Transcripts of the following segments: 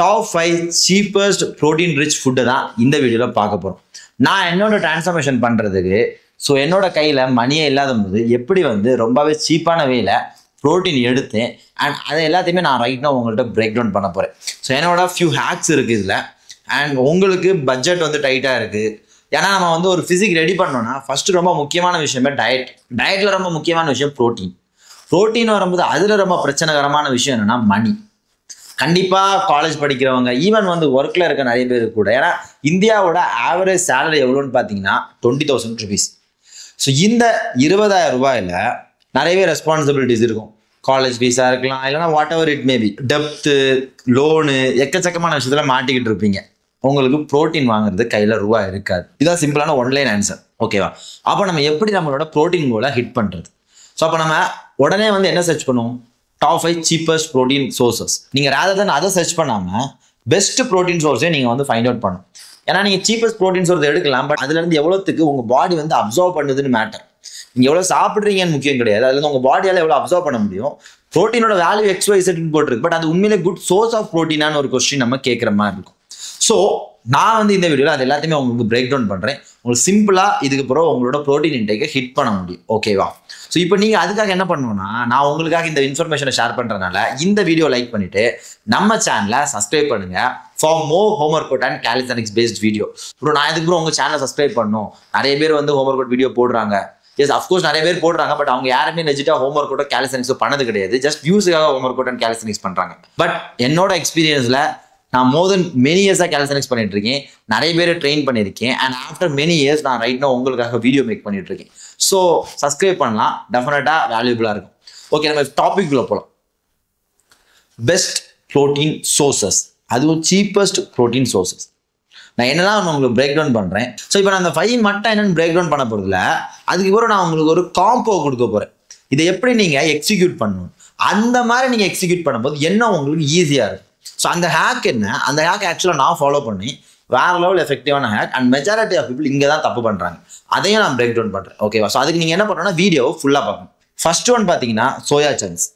Top 5 cheapest protein rich food தான் இந்த வீடியோவில் பார்க்க போகிறோம். நான் என்னோட டிரான்ஸ்ஃபர்மேஷன் பண்ணுறதுக்கு என்னோட கையில் மணியே இல்லாத போது எப்படி ரொம்பவே சீப்பான வேல ப்ரோட்டீன் எடுத்தேன் அண்ட் அதை எல்லாத்தையுமே நான் ரைட்னா உங்கள்கிட்ட பிரேக் டவுன் பண்ண போகிறேன். என்னோட ஃபியூ ஹேக்ஸ் இருக்குது இதில். அண்ட் உங்களுக்கு பட்ஜெட் டைட்டாக இருக்குது. ஏன்னா நம்ம ஒரு ஃபிசிக் ரெடி பண்ணோன்னா ஃபஸ்ட்டு ரொம்ப முக்கியமான விஷயமே டயட்டில் ரொம்ப முக்கியமான விஷயம் ப்ரோட்டீன் வரும்போது அதில் ரொம்ப பிரச்சனைகரமான விஷயம் என்னென்னா மணி. கண்டிப்பாக காலேஜ் படிக்கிறவங்க ஈவன் ஒர்க்கில் இருக்க நிறைய பேர் கூட, ஏன்னா இந்தியாவோட ஆவரேஜ் சேலரி எவ்வளோன்னு பார்த்தீங்கன்னா 20,000 rupees. இந்த 20,000 ரூபாயில் நிறையவே ரெஸ்பான்சிபிலிட்டிஸ் இருக்கும். காலேஜ் ஃபீஸாக இருக்கலாம், இல்லைனா what ever it maybe, depth, loan, எக்கச்சக்கமான விஷயத்தில் மாட்டிக்கிட்டு இருப்பீங்க. உங்களுக்கு ப்ரோட்டீன் வாங்குறது கையில் ரூபா இருக்காது. இதுதான் சிம்பிளான ஒன்லைன் ஆன்சர். ஓகேவா? அப்போ நம்ம எப்படி நம்மளோட ப்ரோட்டீன் கோலை ஹிட் பண்ணுறது? அப்போ நம்ம உடனே என்ன சர்ச் பண்ணுவோம்? Top 5 cheapest protein sources. நீங்கள் ரேதர் தென் அதை சர்ச் பண்ணாமல் பெஸ்ட் ப்ரோட்டீன் சோர்ஸே நீங்கள் ஃபைண்ட் அவுட் பண்ணணும். ஏன்னா நீங்கள் சீப்பஸ்ட் ப்ரோட்டீன் சோர்ஸ் எடுக்கலாம், பட் அதுலேருந்து எவ்வளோத்துக்கு உங்கள் பாடி அப்சர்வ் பண்ணுதுன்னு மேட்டர். நீங்கள் எவ்வளோ சாப்பிட்றீங்கன்னு முக்கியம் கிடையாது. அதுலேருந்து உங்கள் பாடியால் எவ்வளோ அப்சர்வ் பண்ண முடியும். ப்ரோட்டீனோட வேல்யூ XYZன்னு போட்டிருக்கு, பட் அது உண்மையிலே குட் சோர்ஸ் ஆஃப் ப்ரோட்டீனான ஒரு கொஸ்டின் நம்ம கேட்குற மாதிரி இருக்கும். நான் இந்த வீடியோவில் அது எல்லாத்தையுமே உங்களுக்கு பிரேக் டவுன் பண்ணுறேன். உங்களுக்கு சிம்பிளாக இதுக்கு பிறகு உங்களோட ப்ரோட்டீன் இன்டேக்கை ஹிட் பண்ண முடியும். ஓகேவா? இப்போ நீங்கள் அதுக்காக என்ன பண்ணணும்னா, நான் உங்களுக்காக இந்த இன்ஃபர்மேஷனை ஷேர் பண்ணுறதுனால இந்த வீடியோ லைக் பண்ணிவிட்டு நம்ம சேனலை சப்ஸ்கிரைப் பண்ணுங்கள் for more home workout and calisthenics based video. நான் இதுக்கு உங்கள் சேனலை சப்ஸ்கிரைப் பண்ணணும். நிறைய பேர் ஹோம் ஒர்க் அவுட் வீடியோ போடுறாங்க. எஸ், அஃப்கோர்ஸ் நிறைய பேர் போடுறாங்க, பட் அவங்க யாருமே லெஜிட்டாக ஹோம் ஒர்க் அவுட் கேலிஸ்தெனிக்ஸ் பண்ணது கிடையாது. ஜஸ்ட் வியூஸுக்காக home workout and calisthenics பண்ணுறாங்க. பட் என்னோட எக்ஸ்பீரியன்ஸில் நான் மோர் தென் மெனி இயர்ஸாக கேலிஸ்தெனிக்ஸ் பண்ணிட்டு இருக்கேன். நிறைய பேர் ட்ரெயின் பண்ணியிருக்கேன். அண்ட் ஆஃப்டர் மெனி இயர்ஸ் நான் ரைட்னா உங்களுக்காக வீடியோ மேக் பண்ணிட்டு இருக்கேன். சப்ஸ்கிரைப் பண்ணலாம், டெஃபினட்டாக வேல்யூபிளாக இருக்கும். ஓகே, நம்ம டாபிக்குள்ள போகலாம். பெஸ்ட் ப்ரோட்டீன் சோர்சஸ், அதுவும் சீப்பஸ்ட் ப்ரோட்டீன் சோர்சஸ். நான் என்னெல்லாம் உங்களுக்கு பிரேக் டவுன் பண்ணுறேன். இப்போ நான் அந்த 5 மட்டும் என்னென்னு பிரேக் டவுன் பண்ண போகிறதுல, அதுக்கப்புறம் நான் உங்களுக்கு ஒரு காம்போ கொடுக்க போகிறேன். இதை எப்படி நீங்கள் எக்ஸிக்யூட் பண்ணணும், அந்த மாதிரி நீங்கள் எக்ஸிக்யூட் பண்ணும்போது என்ன உங்களுக்கு ஈஸியாக இருக்கும். அந்த ஹேக் என்ன, அந்த ஹேக் ஆக்சுவலாக நான் ஃபாலோ பண்ணி வேற லெவல் எஃபெக்டிவான hack. And majority of people இங்கே தான் தப்பு பண்ணுறாங்க. அதையும் நான் பிரேக் டவுன் பண்ணுறேன். ஓகேவா? அதுக்கு நீங்கள் என்ன பண்ணணும்னா வீடியோ ஃபுல்லாக பார்க்கணும். ஃபர்ஸ்ட் ஒன் பார்த்தீங்கன்னா சோயா சங்க்ஸ்.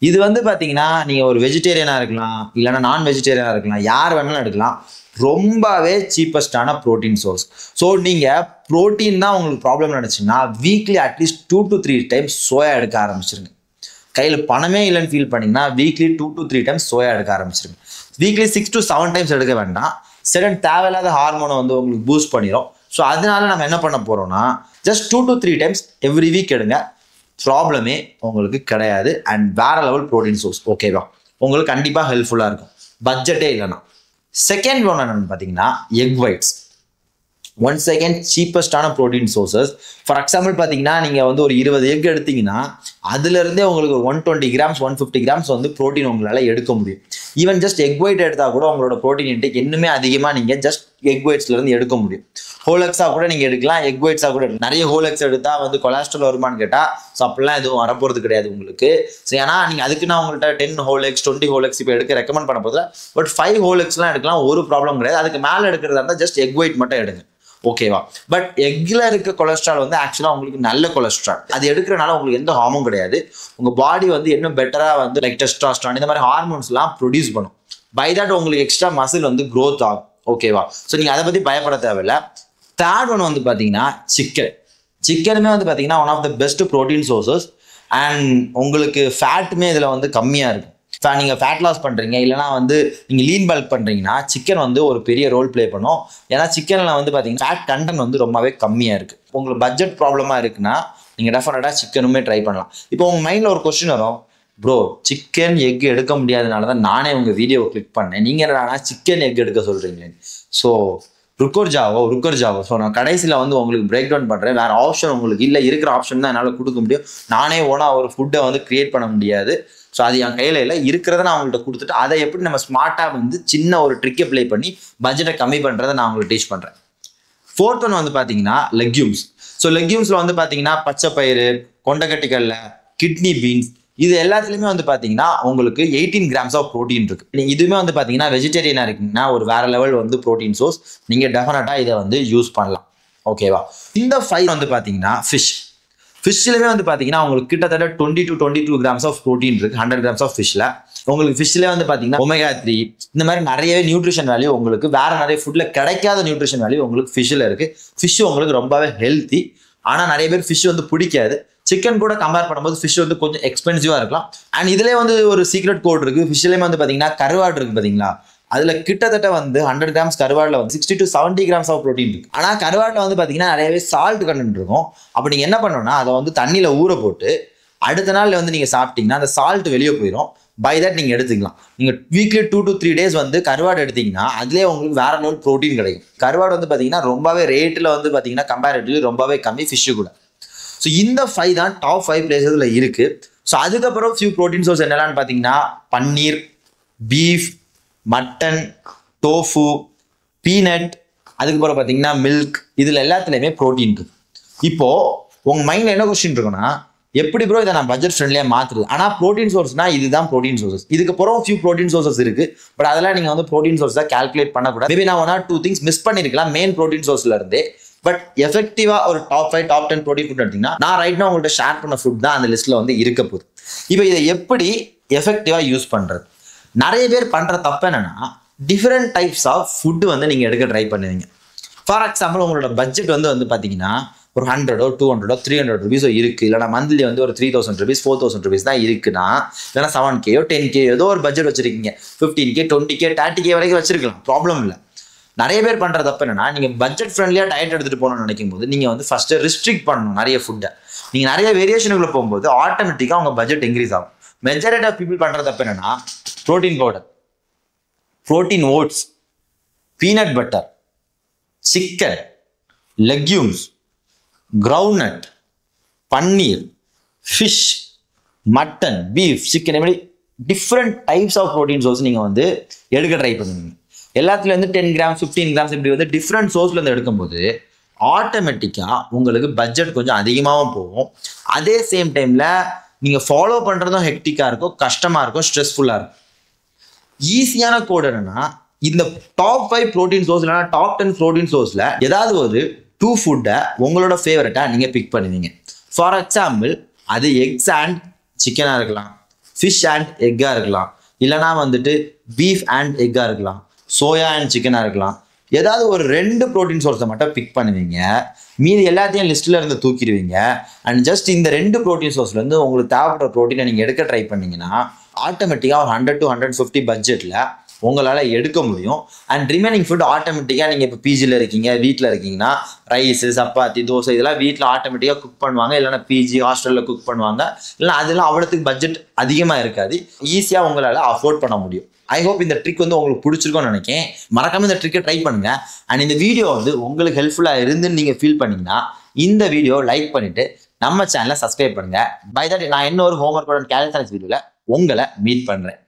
இது பார்த்தீங்கன்னா நீங்கள் ஒரு வெஜிடேரியனாக இருக்கலாம், இல்லைனா நான் வெஜிடேரியனாக இருக்கலாம், யார் வேணாலும் எடுக்கலாம். ரொம்பவே சீப்பஸ்டான ப்ரோட்டீன் சோர்ஸ். நீங்கள் ப்ரோட்டீன் தான் உங்களுக்கு ப்ராப்ளம் நினச்சிங்கன்னா weekly at least 2 to 3 times soya எடுக்க ஆரம்பிச்சிருங்க. கையில் பணமே இல்லைன்னு ஃபீல் பண்ணிங்கன்னா வீக்லி 2 to 3 times சோயா எடுக்க ஆரம்பிச்சிருங்க. வீக்லி 6 to 7 times எடுக்க வேண்டாம். சடன் தேவையில்லாத ஹார்மோனை உங்களுக்கு பூஸ்ட் பண்ணிடும். அதனால நம்ம என்ன பண்ண போகிறோம்னா just 2 to 3 times every week எடுங்க. ப்ராப்ளமே உங்களுக்கு கிடையாது. அண்ட் வேற லெவல் ப்ரோட்டீன் சோர்ஸ். ஓகேவா? உங்களுக்கு கண்டிப்பாக ஹெல்ப்ஃபுல்லாக இருக்கும், பட்ஜெட்டே இல்லைன்னா. செகண்ட் ஒன் என்னன்னு பார்த்தீங்கன்னா எக் ஒயிட்ஸ். ஒன் செகண்ட் சீப்பஸ்டான ப்ரோட்டீன் சோர்சஸ். ஃபார் எக்ஸாம்பிள் பார்த்தீங்கன்னா நீங்கள் ஒரு 20 எக் எடுத்தீங்கன்னா அதுலேருந்தே உங்களுக்கு 120 grams 150 grams ப்ரோட்டீன் உங்களால் எடுக்க முடியும். ஈவன் ஜஸ்ட் எக் ஒயிட் எடுத்தால் கூட உங்களோட ப்ரோட்டீன் இன்டேக் இன்னுமே அதிகமாக நீங்கள் ஜஸ்ட் எக் ஒயிட்ஸ்லேருந்து எடுக்க முடியும். ஹோலெக்ஸாக கூட நீங்கள் எடுக்கலாம், எக் ஒயிட்ஸாக கூட எடுக்கலாம். நிறைய ஹோலெக்ஸ் எடுத்தால் கொலஸ்ட்ரால் வருமானு கேட்டால் அப்படிலாம் எதுவும் வரப்போகிறது கிடையாது உங்களுக்கு. ஏன்னா நீங்கள் அதுக்கு நான் உங்கள்கிட்ட 10 ஹோலெக்ஸ் 20 ஹோலெக்ஸ் இப்போ எடுக்க ரெக்கமெண்ட் பண்ண போதில், பட் 5 ஹோலெக்ஸ்லாம் எடுக்கலாம், ஒரு ப்ராப்ளம் கிடையாது. அதுக்கு மேலே எடுக்கிறதா இருந்தால் ஜஸ்ட் எக் ஒயிட் மட்டும் எடுங்க. ஓகேவா? பட் எக்ல இருக்க கொலஸ்ட்ரால் ஆக்சுவலாக உங்களுக்கு நல்ல கொலஸ்ட்ரால். அது எடுக்கிறனால உங்களுக்கு எந்த ஹார்மோன் கிடையாது. உங்கள் பாடி இன்னும் பெட்டராக லைக் டெஸ்டாஸ்டரான் இந்த மாதிரி ஹார்மோன்ஸ்லாம் ப்ரொடியூஸ் பண்ணும். பை தட் உங்களுக்கு எக்ஸ்ட்ரா மசில் க்ரோத் ஆகும். ஓகேவா? நீங்கள் அதை பற்றி பயப்பட தேவையில்லை. தேர்ட் ஒன் பார்த்தீங்கன்னா சிக்கனுமே பார்த்தீங்கன்னா one of the best protein sources. And உங்களுக்கு ஃபேட்டுமே இதில் கம்மியாக இருக்கும். நீங்கள் ஃபேட் லாஸ் பண்ணுறீங்க, இல்லைனா நீங்கள் லீன் பல்க் பண்ணுறீங்கன்னா சிக்கன் ஒரு பெரிய ரோல் ப்ளே பண்ணும். ஏன்னா சிக்கனில் பார்த்தீங்கன்னா ஃபேட் கண்டென்ட் ரொம்பவே கம்மியாக இருக்குது. உங்களுக்கு பட்ஜெட் ப்ராப்ளமாக இருக்குன்னா நீங்கள் டெஃபினட்டாக சிக்கனுமே ட்ரை பண்ணலாம். இப்போ உங்கள் மைண்டில் ஒரு கொஸ்டின் வரும், ப்ரோ சிக்கன் எக் எடுக்க முடியாதனால தான் நானே உங்கள் வீடியோவை கிளிக் பண்ணேன், நீங்கள் என்னன்னா சிக்கன் எக் எடுக்க சொல்கிறீங்களே. ருக்கர் ஜாவோ. நான் கடைசியில் உங்களுக்கு பிரேக் டவுன் பண்ணுறேன். வேறு ஆப்ஷன் உங்களுக்கு இல்லை, இருக்கிற ஆப்ஷன் தான் என்னால் கொடுக்க முடியும். நானே ஓனாக ஒரு ஃபுட்டை கிரியேட் பண்ண முடியாது. அது என் கையில் இல்லை, இருக்கிறத நான் அவங்கள்ட்ட கொடுத்துட்டு அதை எப்படி நம்ம ஸ்மார்ட்டாக சின்ன ஒரு ட்ரிக்கை ப்ளே பண்ணி பட்ஜெட்டை கம்மி பண்ணுறதை நான் உங்களுக்கு டீச் பண்ணுறேன். ஃபோர்த் ஒன் பார்த்தீங்கன்னா லெக்யூம்ஸ். லெக்யூம்ஸில் பார்த்தீங்கன்னா பச்சை பயிறு, கொண்டக்கட்டிக்கல்ல, கிட்னி பீன்ஸ், இது எல்லாத்துலேயுமே பார்த்தீங்கன்னா உங்களுக்கு 18 grams ஆஃப் ப்ரோட்டீன் இருக்குது. இதுவுமே பார்த்தீங்கன்னா வெஜிடேரியனாக இருக்கீங்கன்னா ஒரு வேற லெவல் ப்ரோட்டீன் சோர்ஸ். நீங்கள் டெஃபினட்டாக இதை யூஸ் பண்ணலாம். ஓகேவா? இந்த 5 பார்த்தீங்கன்னா ஃபிஷ்லையுமே பார்த்தீங்கன்னா உங்களுக்கு கிட்டத்தட்ட 20 to 22 grams ஆஃப் ப்ரோட்டீன் இருக்குது 100 grams ஆஃப் ஃபிஷ்ல. உங்களுக்கு ஃபிஷ்லேயே வந்து பார்த்தீங்கன்னா ஒமேகா 3 இந்த மாதிரி நிறையவே நியூட்ரிஷன் வேல்யூ உங்களுக்கு வேற நிறைய ஃபுட்ல கிடைக்காத நியூட்ரிஷன் வேல்யூ உங்களுக்கு ஃபிஷ்ஷில் இருக்கு. ஃபிஷ் உங்களுக்கு ரொம்பவே ஹெல்த்தி. ஆனால் நிறைய பேர் ஃபிஷ் வந்து பிடிக்காது. சிக்கன் கூட கம்பேர் பண்ணும்போது ஃபிஷ் வந்து கொஞ்சம் எக்ஸ்பென்சிவாக இருக்கலாம். அண்ட் இதுலேயே வந்து ஒரு சீக்ரெட் கோட் இருக்கு. ஃபிஷ்லேயே வந்து பார்த்தீங்கன்னா கருவாடு இருக்கு பார்த்தீங்களா, அதுல கிட்டத்தட்ட வந்து 100 கிராம்ஸ் கருவாடுல வந்து 60 to 70 கிராம்ஸ் ஆஃப் ப்ரோட்டீன் இருக்கு. ஆனா கருவாடுல வந்து பாத்தீங்கன்னா நிறையவே சால்ட் கண்டென்ட் இருக்கும். அப்ப நீங்க என்ன பண்ணணும்னா அதை வந்து தண்ணியில ஊற போட்டு அடுத்த நாள் வந்து நீங்க சாப்பிட்டீங்கன்னா அந்த சால்ட் வெளியே போயிடும். பை தட் நீங்க எடுத்துக்கலாம். நீங்க வீக்லி 2 to 3 days வந்து கருவாடு எடுத்தீங்கன்னா அதுலேயே உங்களுக்கு வேற லெவல் ப்ரோட்டீன் கிடைக்கும். கருவாடு வந்து பாத்தீங்கன்னா ரொம்பவே ரேட்ல வந்து பாத்தீங்கன்னா கம்பேரிட்டிவ்லி ரொம்பவே கம்மி ஃபிஷ் கூட. ஸோ இந்த 5 தான் டாப் 5 பிளேசஸ்ல இருக்கு. ஸோ அதுக்கப்புறம் ஃபியூ ப்ரோட்டீன் சோர்ஸ் என்னெல்லாம் பார்த்தீங்கன்னா பன்னீர், பீஃப், மட்டன், டோஃபு, பீனட், அதுக்கப்புறம் பார்த்தீங்கன்னா மில்க், இதில் எல்லாத்துலேயுமே ப்ரோட்டீன் இருக்கு. இப்போ உங்க மைண்ட்ல என்ன கொஸ்டின் இருக்குன்னா, எப்படி ப்ரோ இதை நான் பட்ஜெட் ஃப்ரெண்ட்லியாக மாற்றுது? ஆனால் ப்ரோட்டீன் சோர்ஸ்னா இதுதான் ப்ரோட்டீன் சோர்சஸ். இதுக்கப்புறம் ஃபியூ ப்ரோட்டீன் சோர்சஸ் இருக்கு. பட் அதெல்லாம் நீங்கள் வந்து ப்ரோட்டீன் சோர்ஸாக கால்குலேட் பண்ணக்கூடாது. மேபி நான் 1 or 2 திங்ஸ் மிஸ் பண்ணிருக்கலாம் மெயின் ப்ரோட்டீன் சோர்ஸ்ல இருந்தே. பட் எஃபெக்டிவா ஒரு டாப் 5 டாப் 10 ப்ரோட்டீன் ஃபுட் எடுத்தீங்கன்னா நான் ரைட் நான் உங்கள்கிட்ட ஷேர் பண்ண ஃபுட் தான் அந்த லிஸ்ட்ல வந்து இருக்க போகுது. இப்போ இதை எப்படி எஃபெக்டிவா யூஸ் பண்றது? நிறைய பேர் பண்ற தப்பு என்னன்னா, டிஃப்ரெண்ட் டைப்ஸ் ஆஃப் ஃபுட் வந்து நீங்க எடுக்க ட்ரை பண்ணுவீங்க. ஃபார் எக்ஸாம்பிள் உங்களோட பட்ஜெட் வந்து பாத்தீங்கன்னா ஒரு 100 or 200 or 300 rupees இருக்கு, இல்லைனா மந்த்லி வந்து ஒரு 3000 rupees 4000 rupees தான் இருக்குன்னா, இல்லைனா 7K or 10K ஏதோ ஒரு பட்ஜெட் வச்சிருக்கீங்க. 15K 20K 30K வரைக்கும் வச்சிருக்கலாம், ப்ராப்ளம் இல்லை. நிறைய பேர் பண்ற தப்பு என்னன்னா, நீங்க பட்ஜெட் ஃப்ரெண்ட்லியா டயட் எடுத்துட்டு போகணும்னு நினைக்கும் போது நீங்க வந்து ஃபர்ஸ்ட் ரெஸ்ட்ரிக்ட் பண்ணணும் நிறைய ஃபுட்டை. நீங்க நிறைய வேரியேஷனுக்குள்ள போகும்போது ஆட்டோமேட்டிக்கா உங்க பட்ஜெட் இன்க்ரீஸ் ஆகும். மெஜாரிட்டி ஆஃப் பீப்புள் பண்ற தப்பு என்னன்னா, protein powder, protein oats, peanut butter, chicken, legumes, groundnut, paneer, fish, mutton, beef, chicken, இப்படி different types of protein source நீங்க வந்து எடுக்க ட்ரை பண்ணுவீங்க. எல்லாத்துலேயும் வந்து 10 கிராம்ஸ் 15 கிராம்ஸ் இப்படி வந்து டிஃப்ரெண்ட் சோர்ஸ்ல இருந்து எடுக்கும்போது ஆட்டோமேட்டிக்கா உங்களுக்கு பட்ஜெட் கொஞ்சம் அதிகமாகவும் போகும். அதே சேம் டைம்ல நீங்க ஃபாலோ பண்றதும் ஹெக்டிக்கா இருக்கும், கஷ்டமா இருக்கும், ஸ்ட்ரெஸ்ஃபுல்லா இருக்கும். ஈஸியான கோட் என்னன்னா, இந்த டாப் 5 ப்ரோட்டீன் சோர்ஸ் இல்லைனா டாப் 10 ப்ரோட்டீன் சோர்ஸ்ல ஏதாவது ஒரு 2 ஃபுட்டை உங்களோட ஃபேவரட்டா நீங்க பிக் பண்ணுவீங்க. ஃபார் எக்ஸாம்பிள் அது எக்ஸ் அண்ட் சிக்கனா இருக்கலாம், ஃபிஷ் அண்ட் எக்கா இருக்கலாம், இல்லைனா வந்துட்டு பீஃப் அண்ட் எக்கா இருக்கலாம், சோயா அண்ட் சிக்கனா இருக்கலாம். ஏதாவது ஒரு 2 ப்ரோட்டீன் சோர்ஸை மட்டும் பிக் பண்ணுவீங்க. மீதி எல்லாத்தையும் லிஸ்ட்ல இருந்து தூக்கிடுவீங்க. அண்ட் ஜஸ்ட் இந்த 2 ப்ரோட்டீன் சோர்ஸ்ல இருந்து உங்களுக்கு தேவைப்படுற ப்ரோட்டீனை நீங்க எடுக்க ட்ரை பண்ணீங்கன்னா ஆட்டோமேட்டிக்கா ஒரு 100 to 150 பட்ஜெட்ல உங்களால எடுக்க முடியும். அண்ட் ரிமைனிங் ஃபுட் ஆட்டோமேட்டிக்கா நீங்க இப்போ பிஜியில் இருக்கீங்க, வீட்டில் இருக்கீங்கன்னா ரைஸ், சப்பாத்தி, தோசை இதெல்லாம் வீட்டில் ஆட்டோமேட்டிக்கா குக் பண்ணுவாங்க. இல்லைன்னா பிஜி ஹாஸ்டல்ல குக் பண்ணுவாங்க. இல்லை அதெல்லாம் அவ்வளோத்துக்கு பட்ஜெட் அதிகமாக இருக்காது, ஈஸியா உங்களால அஃபோர்ட் பண்ண முடியும். ஐ ஹோப் இந்த ட்ரிக் வந்து உங்களுக்கு பிடிச்சிருக்கும்னு நினைக்கிறேன். மறக்காம இந்த ட்ரிக்கை ட்ரை பண்ணுங்க. அண்ட் இந்த வீடியோ வந்து உங்களுக்கு ஹெல்ப்ஃபுல்லா இருந்துன்னு நீங்க ஃபீல் பண்ணீங்கன்னா இந்த வீடியோ லைக் பண்ணிட்டு நம்ம சேனலை சப்ஸ்கிரைப் பண்ணுங்க. பை தட் நான் இன்னொரு ஹோம்ஒர்க் கேலண்டர் வீடியோல உங்களை மீட் பண்றேன்.